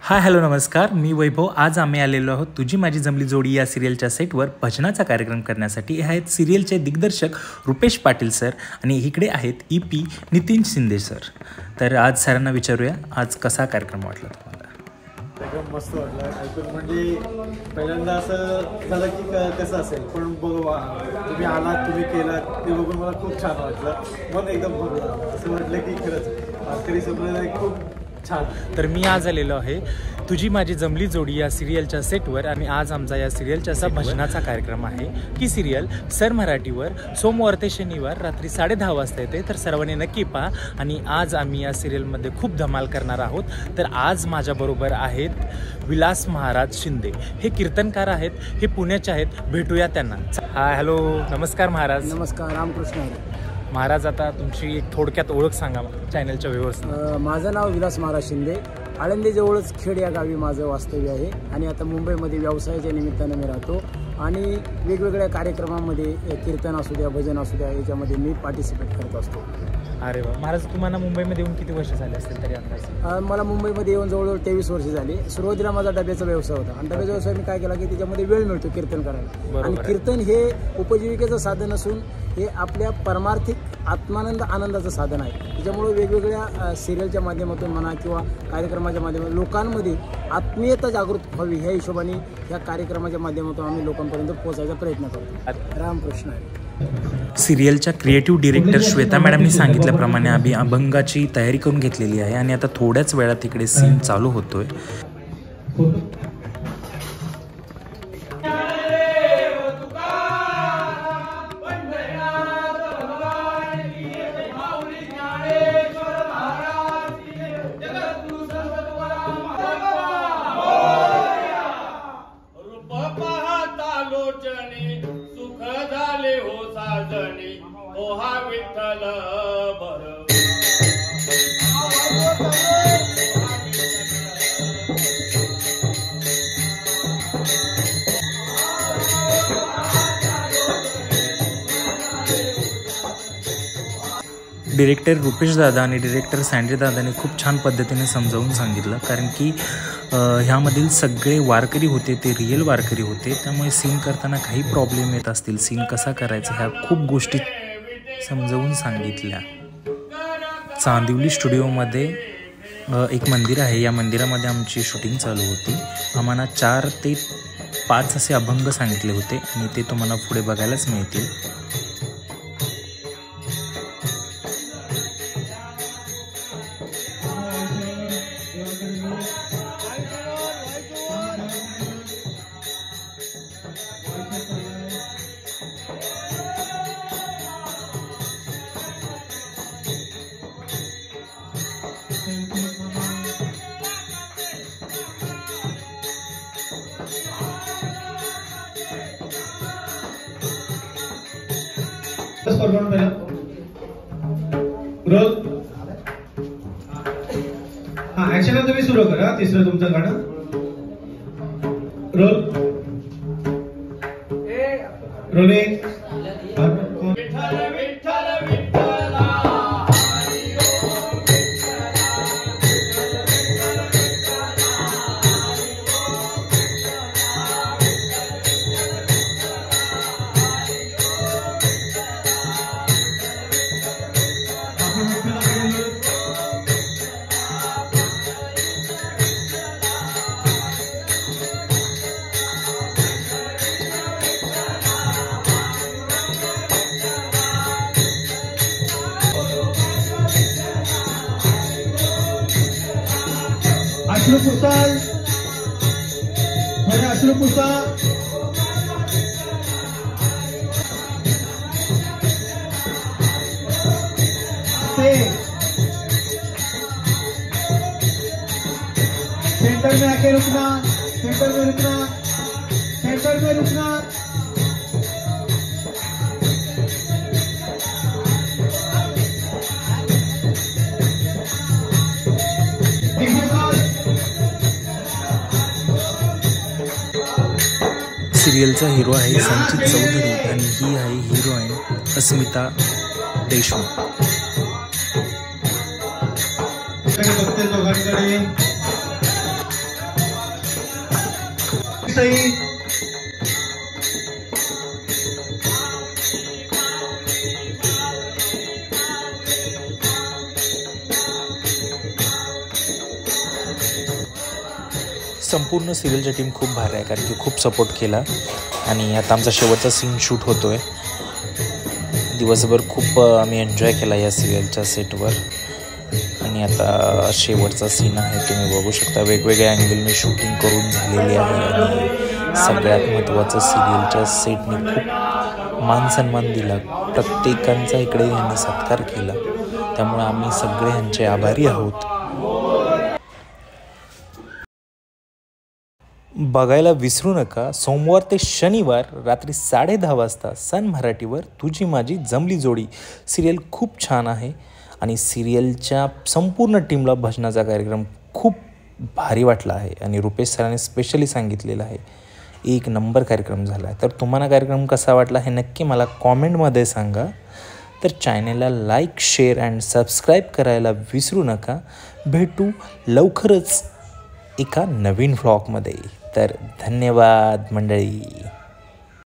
Hi hello नमस्कार, मी वैभव. आज आम्ही आलेलो आहोत तुझी माझी जमली जोडी या सिरियलच्या सेटवर भजनाचा कार्यक्रम करण्यासाठी. हे आहेत सिरियलचे दिग्दर्शक रुपेश पाटील सर आणि इकडे आहेत EP नितीन शिंदे सर. तर आज सरांना विचारूया, आज कसा कार्यक्रम वाटला तुम्हाला? एकदम मस्त वाटलं ऐकून. म्हणजे पहिल्यांदा असं झालं की कसं असेल, पण बघा तुम्ही आलात, तुम्ही केलात ते बघून मला खूप छान वाटलं. मन एकदम भरलं. असं वाटलं की खरंच आखरी संप्रदाय खूप छान. तर मी आज आलेलो आहे तुझी माझी जमली जोडी या सिरियलच्या सेटवर आणि आज आमचा या सिरियलच्या असा भजनाचा कार्यक्रम आहे. की सिरियल सर मराठीवर सोमवार ते शनिवार रात्री 10:30 वाजता येते. तर सर्वांनी नक्की पहा. आणि आज आम्ही या सिरियलमध्ये खूप धमाल करणार आहोत. तर आज माझ्याबरोबर आहेत विलास महाराज शिंदे. हे कीर्तनकार आहेत, हे पुण्याचे आहेत. भेटूया त्यांना. हाय हॅलो नमस्कार महाराज. नमस्कार, रामकृष्ण. महाराज, आता तुमची एक थोडक्यात ओळख सांगा चॅनलच्या व्यवस्था. माझं नाव विलास महाराज शिंदे. आळंदीजवळच खेड या गावी माझं वास्तव्य आहे आणि आता मुंबईमध्ये व्यवसायाच्या निमित्तानं मी राहतो आणि वेगवेगळ्या कार्यक्रमामध्ये कीर्तन असू द्या, भजन असू द्या, याच्यामध्ये मी पार्टिसिपेट करत असतो. अरे वा. महाराज, तुम्हाला मुंबईमध्ये येऊन किती वर्ष झाले असतील तरी अंदाज? मला मुंबईमध्ये येऊन जवळजवळ 23 वर्ष झाली. सुरुवातीला माझा डब्याचा व्यवसाय होता आणि डब्याचा व्यवसाय मी काय केला की त्याच्यामध्ये वेळ मिळतो कीर्तन करायला. आणि कीर्तन हे उपजीविकेचं साधन असून हे आपल्या परमार्थिक आत्मानंद आनंदाचं साधन आहे. त्याच्यामुळे वेगवेगळ्या सिरियलच्या माध्यमातून म्हणा किंवा कार्यक्रमाच्या माध्यमातून लोकांमध्ये आत्मीयता जागृत व्हावी ह्या हिशोबाने ह्या कार्यक्रमाच्या माध्यमातून आम्ही लोकांपर्यंत पोहोचायचा प्रयत्न करतो. रामकृष्ण आहे. सिरियलच्या क्रिएटिव्ह डिरेक्टर श्वेता मॅडमनी सांगितल्याप्रमाणे आम्ही अभंगाची तयारी करून घेतलेली आहे आणि आता थोड्याच वेळात इकडे सीन चालू होतोय. डिरेक्टर रुपेश दादा आणि डिरेक्टर सँड्री दादाने खूप छान पद्धतीने समजावून सांगितलं. कारण की ह्यामधील सगळे वारकरी होते ते रिअल वारकरी होते. त्यामुळे सीन करताना काही प्रॉब्लेम येत असतील, सीन कसा करायचा, ह्या खूप गोष्टी समजावून सांगितल्या. चांदिवली स्टुडिओमध्ये एक मंदिर आहे. या मंदिरामध्ये आमची शूटिंग चालू होती. आम्हाला 4 ते 5 असे अभंग सांगितले होते आणि ते तुम्हाला पुढे बघायलाच मिळतील. रोल हा ऍक्शन तुम्ही सुरू करा. तिसरं तुमचं गाणं. Role rolling. अश्रू पुसाल म्हणजे अश्रू पुसा. सेंटर में आके रुकना, सेंटर में रुकना, सेंटर में रुकना. सिरियलचा हिरो आहे संचित चौधरी आणि ही आहे हिरोईन अस्मिता देशमुख. सई संपूर्ण सिरियलची टीम खूप भारी आहे, कारण की खूप सपोर्ट केला. आणि आता आमचा शेवटचा सीन शूट होतो आहे. दिवसभर खूप आम्ही एन्जॉय केला या सिरियलच्या सेटवर. आणि आता शेवटचा सीन आहे, तुम्ही बघू शकता. वेगवेगळ्या अँगलने शूटिंग करून झालेली आहे. आणि सगळ्यात महत्त्वाचं, सिरियलच्या सेटने खूप मान सन्मान दिला. प्रत्येकांचा इकडे यांनी सत्कार केला. त्यामुळे आम्ही सगळे यांचे आभारी आहोत. बघायला विसरू नका सोमवार ते शनिवार रात्री 10:30 वाजता सन मराठीवर तुझी माझी जमली जोडी. सिरियल खूप छान आहे आणि सिरियलच्या संपूर्ण टीमला भजनाचा कार्यक्रम खूप भारी वाटला आहे. आणि रुपेश सरांनी स्पेशली सांगितलेलं आहे, एक नंबर कार्यक्रम झाला आहे. तर तुम्हाला कार्यक्रम कसा वाटला हे नक्की मला कॉमेंटमध्ये सांगा. तर चॅनलला लाईक, शेअर अँड सबस्क्राईब करायला विसरू नका. भेटू लवकरच एका नवीन व्लॉगमध्ये. तर धन्यवाद मंडळी.